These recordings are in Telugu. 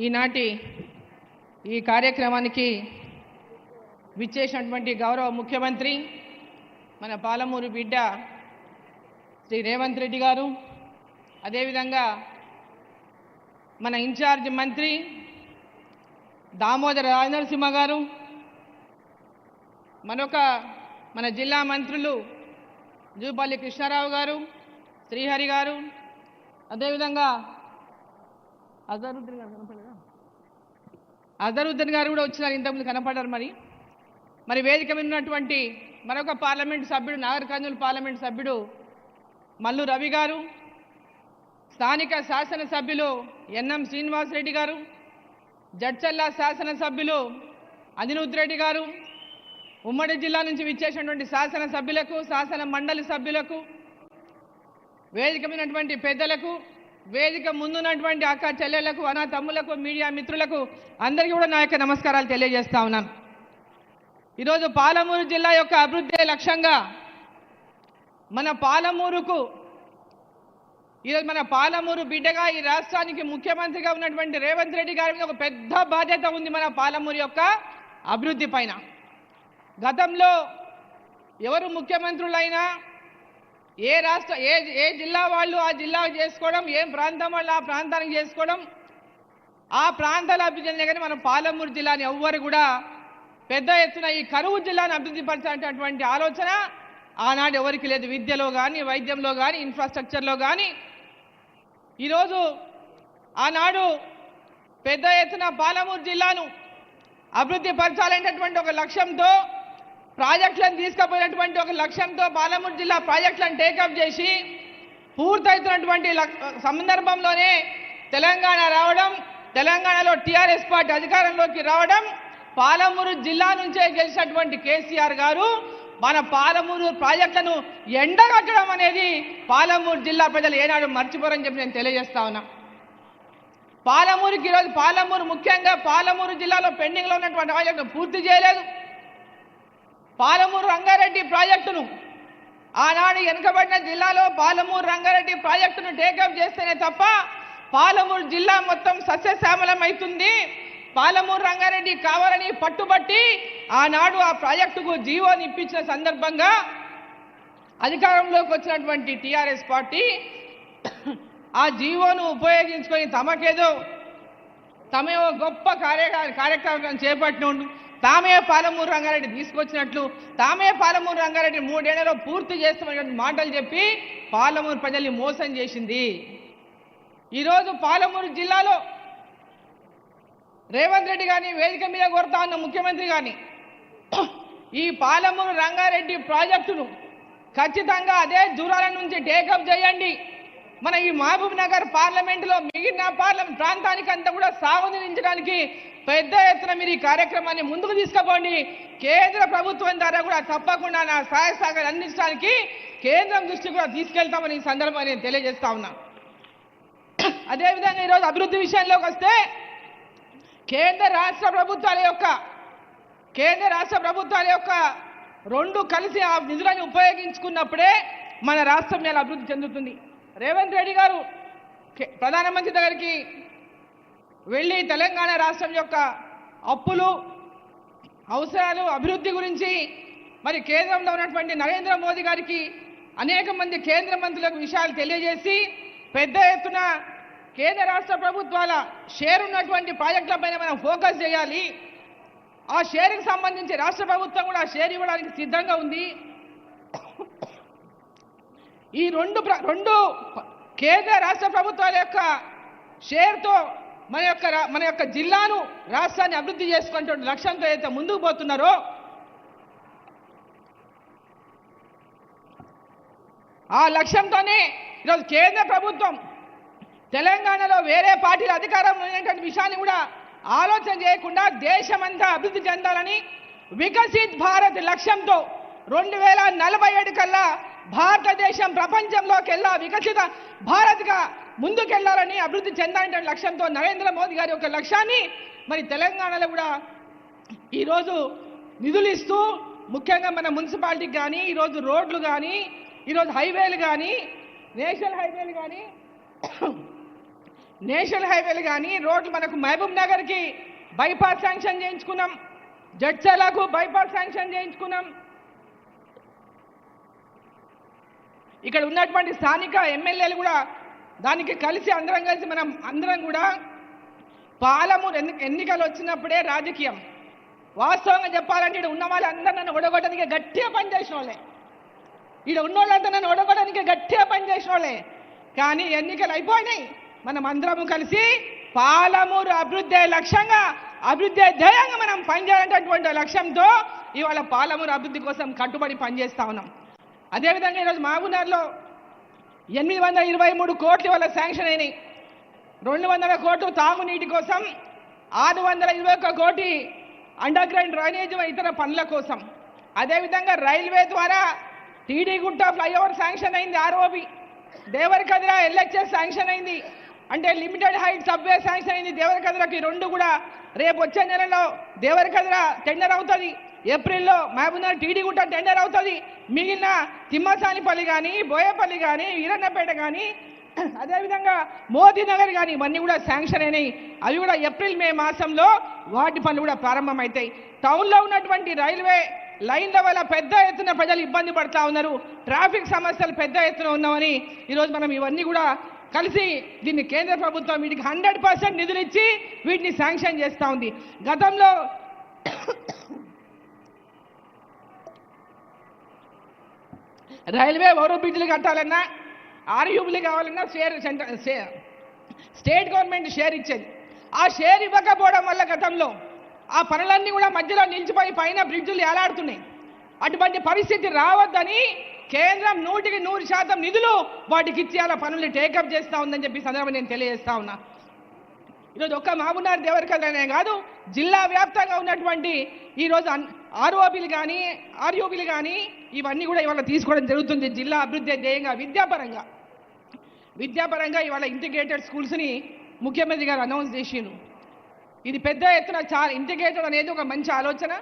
ఈనాటి ఈ కార్యక్రమానికి విచ్చేసినటువంటి గౌరవ ముఖ్యమంత్రి మన పాలమూరు బిడ్డ శ్రీ రేవంత్ రెడ్డి గారు, అదేవిధంగా మన ఇన్ఛార్జ్ మంత్రి దామోదర రాజనరసింహ గారు, మన జిల్లా మంత్రులు జూపల్లి కృష్ణారావు గారు, శ్రీహరి గారు, అదేవిధంగా అజరుద్దీన్ గారు కూడా వచ్చినారు, ఇంతకుముందు కనపడ్డారు. మరి వేదిక మీద ఉన్నటువంటి మరొక పార్లమెంట్ సభ్యుడు, నాగర్ కర్నూలు పార్లమెంట్ సభ్యుడు మల్లు రవి గారు, స్థానిక శాసనసభ్యులు ఎన్ఎం శ్రీనివాసరెడ్డి గారు, జడ్చల్ల శాసనసభ్యులు అనిరుద్ రెడ్డి గారు, ఉమ్మడి జిల్లా నుంచి విచ్చేసినటువంటి శాసనసభ్యులకు, శాసన మండలి సభ్యులకు, వేదిక మీదటువంటి పెద్దలకు, వేదిక ముందున్నటువంటి అక్క చెల్లెళ్లకు, అన్న తమ్ములకు, మీడియా మిత్రులకు అందరికీ కూడా నా యొక్క నమస్కారాలు తెలియజేస్తా ఉన్నాను. ఈరోజు పాలమూరు జిల్లా యొక్క అభివృద్ధి లక్ష్యంగా మన పాలమూరు బిడ్డగా ఈ రాష్ట్రానికి ముఖ్యమంత్రిగా ఉన్నటువంటి రేవంత్ రెడ్డి గారి మీద ఒక పెద్ద బాధ్యత ఉంది మన పాలమూరు యొక్క అభివృద్ధి పైన. గతంలో ఎవరు ముఖ్యమంత్రులైనా ఏ జిల్లా వాళ్ళు ఆ జిల్లాకు చేసుకోవడం, ఏ ప్రాంతం వాళ్ళు ఆ ప్రాంతానికి చేసుకోవడం, ఆ ప్రాంతాల అభివృద్ధి చెందిన కానీ మన పాలమూరు జిల్లాని ఎవ్వరు కూడా పెద్ద ఎత్తున ఈ కరువు జిల్లాను అభివృద్ధి పరచాలనేటువంటి ఆలోచన ఆనాడు ఎవరికి లేదు. విద్యలో కానీ, వైద్యంలో కానీ, ఇన్ఫ్రాస్ట్రక్చర్లో కానీ. ఈరోజు ఆనాడు పెద్ద ఎత్తున పాలమూరు జిల్లాను అభివృద్ధి పరచాలనేటటువంటి ఒక లక్ష్యంతో, ప్రాజెక్టులను తీసుకుపోయినటువంటి ఒక లక్ష్యంతో పాలమూరు జిల్లా ప్రాజెక్టులను టేకప్ చేసి పూర్తవుతున్నటువంటి సందర్భంలోనే తెలంగాణ రావడం, తెలంగాణలో టీఆర్ఎస్ పార్టీ అధికారంలోకి రావడం, పాలమూరు జిల్లా నుంచే గెలిచినటువంటి కేసీఆర్ గారు మన పాలమూరు ప్రాజెక్టులను ఎండగట్టడం అనేది పాలమూరు జిల్లా ప్రజలు ఏనాడు మర్చిపోరని చెప్పి నేను తెలియజేస్తా ఉన్నా. పాలమూరుకి ఈరోజు ముఖ్యంగా పాలమూరు జిల్లాలో పెండింగ్లో ఉన్నటువంటి ప్రాజెక్టును పూర్తి చేయలేదు. పాలమూరు రంగారెడ్డి ప్రాజెక్టును ఆనాడు వెనుకబడిన జిల్లాలో పాలమూరు రంగారెడ్డి ప్రాజెక్టును టేకప్ చేస్తేనే తప్ప పాలమూరు జిల్లా మొత్తం సస్యశ్యామలం అవుతుంది. పాలమూరు రంగారెడ్డి కావాలని పట్టుబట్టి ఆనాడు ఆ ప్రాజెక్టుకు జీవోని ఇప్పించిన సందర్భంగా అధికారంలోకి వచ్చినటువంటి టీఆర్ఎస్ పార్టీ ఆ జీవోను ఉపయోగించుకొని తమే గొప్ప కార్యక్రమం చేపట్టిన తామే పాలమూరు రంగారెడ్డి తీసుకొచ్చినట్లు, తామే పాలమూరు రంగారెడ్డి 3 ఏళ్లలో పూర్తి చేస్తామనే మాటలు చెప్పి పాలమూరు ప్రజల్ని మోసం చేసింది. ఈరోజు పాలమూరు జిల్లాలో రేవంత్ రెడ్డి గారిని వేదిక మీద కొడతా ఉన్న ముఖ్యమంత్రి గారిని ఈ పాలమూరు రంగారెడ్డి ప్రాజెక్టును ఖచ్చితంగా అదే దూరాల నుంచి టేకప్ చేయండి. మన ఈ మహబూబ్ నగర్ పార్లమెంటులో మిగిలిన ప్రాంతానికి అంతా కూడా సాగునీరించడానికి పెద్ద ఎత్తున మీరు ఈ కార్యక్రమాన్ని ముందుకు తీసుకుపోండి. కేంద్ర ప్రభుత్వం ద్వారా కూడా తప్పకుండా నా సహాయ సహకారాలు అందించడానికి కేంద్రం దృష్టి కూడా తీసుకెళ్తామని ఈ సందర్భంగా నేను తెలియజేస్తా ఉన్నా. అదేవిధంగా ఈరోజు అభివృద్ధి విషయంలోకి వస్తే కేంద్ర రాష్ట్ర ప్రభుత్వాల యొక్క రెండు కలిసి ఆ నిధులను ఉపయోగించుకున్నప్పుడే మన రాష్ట్రం మీద అభివృద్ధి చెందుతుంది. రేవంత్ రెడ్డి గారు ప్రధానమంత్రి దగ్గరికి వెళ్ళి తెలంగాణ రాష్ట్రం యొక్క అప్పులు, అవసరాలు, అభివృద్ధి గురించి మరి కేంద్రంలో ఉన్నటువంటి నరేంద్ర మోదీ గారికి అనేక మంది కేంద్ర మంత్రులకు విషయాలు తెలియజేసి పెద్ద ఎత్తున కేంద్ర రాష్ట్ర ప్రభుత్వాల షేర్ ఉన్నటువంటి ప్రాజెక్టులపైన మనం ఫోకస్ చేయాలి. ఆ షేర్కి సంబంధించి రాష్ట్ర ప్రభుత్వం కూడా ఆ షేర్ ఇవ్వడానికి సిద్ధంగా ఉంది. ఈ రెండు కేంద్ర రాష్ట్ర ప్రభుత్వాల యొక్క షేర్తో మన యొక్క జిల్లాను, రాష్ట్రాన్ని అభివృద్ధి చేసుకునే లక్ష్యంతో అయితే ముందుకు పోతున్నారో ఆ లక్ష్యంతోనే ఈరోజు కేంద్ర ప్రభుత్వం తెలంగాణలో వేరే పార్టీల అధికారంలో ఉన్నటువంటి విషయాన్ని కూడా ఆలోచన చేయకుండా దేశమంతా అభివృద్ధి చెందాలని వికసిత్ భారత్ లక్ష్యంతో 2047 కల్లా భారతదేశం ప్రపంచంలోకెల్లా వికసిత భారత్గా ముందుకెళ్లాలని, అభివృద్ధి చెందాలనే లక్ష్యంతో నరేంద్ర మోదీ గారి యొక్క లక్ష్యాన్ని మరి తెలంగాణలో కూడా ఈరోజు నిధులు ఇస్తూ ముఖ్యంగా మన మున్సిపాలిటీకి కానీ, ఈరోజు రోడ్లు కానీ, ఈరోజు హైవేలు కానీ, నేషనల్ హైవేలు కానీ నేషనల్ హైవేలు కానీ రోడ్లు మనకు మహబూబ్ నగర్కి బైపాస్ శాంక్షన్ చేయించుకున్నాం, జడ్చర్లకు బైపాస్ శాంక్షన్ చేయించుకున్నాం. ఇక్కడ ఉన్నటువంటి స్థానిక ఎమ్మెల్యేలు కూడా దానికి కలిసి అందరం కూడా పాలమూరు ఎన్నికలు వచ్చినప్పుడే రాజకీయం. వాస్తవంగా చెప్పాలంటే ఇక్కడ ఉన్న వాళ్ళందరూ నన్ను ఓడగొట్టడానికి గట్టిగా పనిచేసిన వాళ్ళే, ఇక్కడ ఉన్న వాళ్ళంతా నన్ను ఓడగొట్టడానికి గట్టిగా పనిచేసిన వాళ్ళే. కానీ ఎన్నికలు అయిపోయినాయి, మనం అందరము కలిసి పాలమూరు అభివృద్ధి లక్ష్యంగా, అభివృద్ధి ధ్యేయంగా మనం పనిచేయాలనేటువంటి లక్ష్యంతో ఇవాళ పాలమూరు అభివృద్ధి కోసం కట్టుబడి పనిచేస్తా ఉన్నాం. అదేవిధంగా ఈరోజు మహబూబ్నగర్లో 823 కోట్లు ఇవాళ శాంక్షన్ అయినాయి. 200 కోట్లు తాగునీటి కోసం, 621 కోటి అండర్ గ్రౌండ్ డ్రైనేజ్ ఇతర పనుల కోసం. అదేవిధంగా రైల్వే ద్వారా టీడీగుట్ట ఫ్లైఓవర్ శాంక్షన్ అయింది, ఆర్ఓబి దేవరకద్ర ఎల్హెచ్ఎస్ శాంక్షన్ అయింది, అంటే లిమిటెడ్ హైట్ సబ్వే శాంక్షన్ అయింది దేవరకద్రకి. రెండు కూడా రేపు వచ్చే నెలలో దేవరకద్ర టెండర్ అవుతుంది, ఏప్రిల్లో మహబూబ్నగర్ టీడీగుట్ట టెండర్ అవుతుంది. మిగిలిన తిమ్మసానిపల్లి కానీ, బోయపల్లి కానీ, ఈరన్నపేట కానీ, అదేవిధంగా మోదీనగర్ కానీ ఇవన్నీ కూడా శాంక్షన్ అయినాయి. అవి కూడా ఏప్రిల్ మే మాసంలో వాటి పనులు కూడా ప్రారంభమవుతాయి. టౌన్లో ఉన్నటువంటి రైల్వే లైన్ల వల్ల పెద్ద ఎత్తున ప్రజలు ఇబ్బంది పడుతూ ఉన్నారు, ట్రాఫిక్ సమస్యలు పెద్ద ఎత్తున ఉన్నామని ఈరోజు మనం ఇవన్నీ కూడా కలిసి దీన్ని కేంద్ర ప్రభుత్వం వీటికి 100% నిధులు ఇచ్చి వీటిని శాంక్షన్ చేస్తూ ఉంది. గతంలో రైల్వే ఓవర్ బ్రిడ్జ్లు కట్టాలన్నా, ఆర్యూబులు కావాలన్నా స్టేట్ గవర్నమెంట్ షేర్ ఇచ్చేది. ఆ షేర్ ఇవ్వకపోవడం వల్ల గతంలో ఆ పనులన్నీ కూడా మధ్యలో నిలిచిపోయి పైన బ్రిడ్జులు ఏలాడుతున్నాయి. అటువంటి పరిస్థితి రావద్దని కేంద్రం 100% నిధులు వాటికి ఇచ్చి అలా పనులు టేకప్ చేస్తూ ఉందని చెప్పి సందర్భంగా నేను తెలియజేస్తా ఉన్నా. ఈరోజు ఒక్క మహబూబ్నగర్ దేవరకద్రనే కాదు, జిల్లా వ్యాప్తంగా ఉన్నటువంటి ఈరోజు ఆర్ఓబీలు కానీ, ఆర్యూబీలు కానీ ఇవన్నీ కూడా ఇవాళ తీసుకోవడం జరుగుతుంది. జిల్లా అభివృద్ధి ధ్యేయంగా విద్యాపరంగా ఇవాళ ఇంటిగ్రేటెడ్ స్కూల్స్ని ముఖ్యమంత్రి గారు అనౌన్స్ చేసిండ్రు. ఇది పెద్ద ఎత్తున చాలా ఇంటిగ్రేటెడ్ అనేది ఒక మంచి ఆలోచన.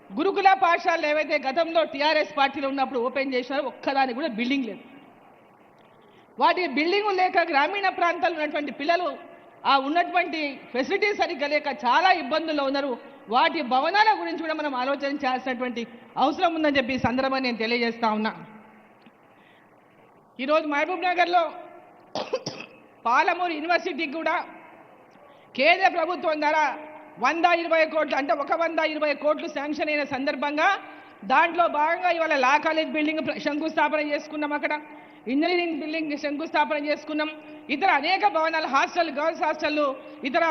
గురుకుల పాఠశాలలు ఏవైతే గతంలో టీఆర్ఎస్ పార్టీలో ఉన్నప్పుడు ఓపెన్ చేసినారో ఒక్కదానికి కూడా బిల్డింగ్ లేదు. వాటి బిల్డింగ్ లేక గ్రామీణ ప్రాంతాల్లో ఉన్నటువంటి పిల్లలు ఆ ఉన్నటువంటి ఫెసిలిటీస్ సరిగ్గా లేక చాలా ఇబ్బందుల్లో ఉన్నారు. వాటి భవనాల గురించి కూడా మనం ఆలోచన చేయాల్సినటువంటి అవసరం ఉందని చెప్పి సందర్భాన్ని నేను తెలియజేస్తా ఉన్నా. ఈరోజు మహబూబ్ నగర్లో పాలమూరు యూనివర్సిటీకి కూడా కేంద్ర ప్రభుత్వం ద్వారా 120 కోట్లు, అంటే 120 కోట్లు శాంక్షన్ అయిన సందర్భంగా దాంట్లో భాగంగా ఇవాళ లా కాలేజ్ బిల్డింగ్ శంకుస్థాపన చేసుకున్నాం, అక్కడ ఇంజనీరింగ్ బిల్డింగ్ శంకుస్థాపన చేసుకున్నాం, ఇతర అనేక భవనాలు, హాస్టల్, గర్ల్స్ హాస్టళ్ళు, ఇతర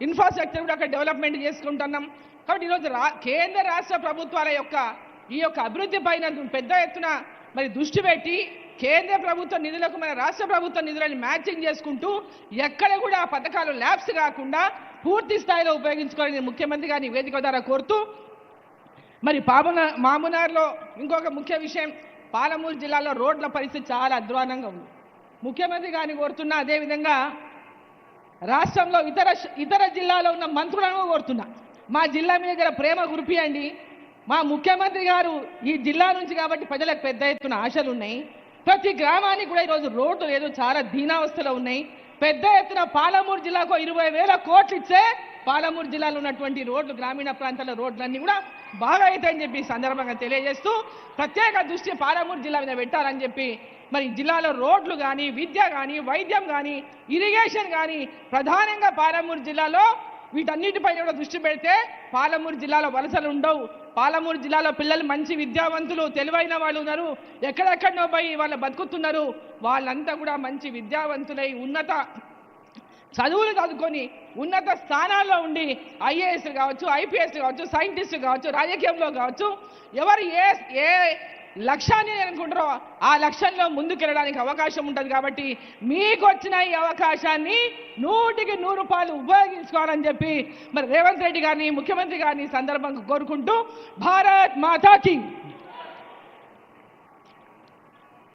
ఇన్ఫ్రాస్ట్రక్చర్ కూడా అక్కడ డెవలప్మెంట్ చేసుకుంటున్నాం. కాబట్టి ఈరోజు కేంద్ర రాష్ట్ర ప్రభుత్వాల యొక్క ఈ యొక్క అభివృద్ధి పైన పెద్ద ఎత్తున మరి దృష్టి పెట్టి కేంద్ర ప్రభుత్వ నిధులకు మన రాష్ట్ర ప్రభుత్వ నిధులను మ్యాచింగ్ చేసుకుంటూ ఎక్కడ కూడా పథకాలు ల్యాబ్స్ కాకుండా పూర్తి స్థాయిలో ఉపయోగించుకోవాలని ముఖ్యమంత్రి గారిని వేదిక ద్వారా కోరుతూ, మరి మహబూబ్నగర్లో ఇంకొక ముఖ్య విషయం, పాలమూరు జిల్లాలో రోడ్ల పరిస్థితి చాలా అధ్వానంగా ఉంది. ముఖ్యమంత్రి గారిని కోరుతున్నా, అదేవిధంగా రాష్ట్రంలో ఇతర జిల్లాలో ఉన్న మంత్రులను కోరుతున్నా, మా జిల్లా మీద దగ్గర ప్రేమ కురిపియండి. మా ముఖ్యమంత్రి గారు ఈ జిల్లా నుంచి కాబట్టి ప్రజలకు పెద్ద ఎత్తున ఆశలు ఉన్నాయి. ప్రతి గ్రామానికి కూడా ఈరోజు రోడ్లు లేదు, చాలా దీనావస్థలో ఉన్నాయి. పెద్ద ఎత్తున పాలమూరు జిల్లాకు 20,000 కోట్లు ఇచ్చే పాలమూరు జిల్లాలో ఉన్నటువంటి రోడ్లు, గ్రామీణ ప్రాంతాల రోడ్లన్నీ కూడా బాగా అవుతాయని చెప్పి సందర్భంగా తెలియజేస్తూ ప్రత్యేక దృష్టి పాలమూరు జిల్లా మీద పెట్టాలని చెప్పి, మరి జిల్లాలో రోడ్లు కానీ, విద్య కానీ, వైద్యం కానీ, ఇరిగేషన్ కానీ ప్రధానంగా పాలమూరు జిల్లాలో వీటన్నిటిపైన కూడా దృష్టి పెడితే పాలమూరు జిల్లాలో వలసలు ఉండవు. పాలమూరు జిల్లాలో పిల్లలు మంచి విద్యావంతులు, తెలివైన వాళ్ళు ఉన్నారు, ఎక్కడెక్కడో పోయి వాళ్ళు బతుకుతున్నారు. వాళ్ళంతా కూడా మంచి విద్యావంతులై ఉన్నత చదువులు చదువుకొని ఉన్నత స్థానాల్లో ఉండి ఐఏఎస్ కావచ్చు, ఐపీఎస్ కావచ్చు, సైంటిస్ట్ కావచ్చు, రాజకీయంలో కావచ్చు, ఎవరు ఏ లక్ష్యాన్ని అనుకుంటారో ఆ లక్ష్యంలో ముందుకెళ్ళడానికి అవకాశం ఉంటుంది. కాబట్టి మీకు వచ్చిన ఈ అవకాశాన్ని 100% ఉపయోగించుకోవాలని చెప్పి మరి రేవంత్ రెడ్డి గారిని, ముఖ్యమంత్రి గారిని సందర్భంగా కోరుకుంటూ భారత్ మాతాకి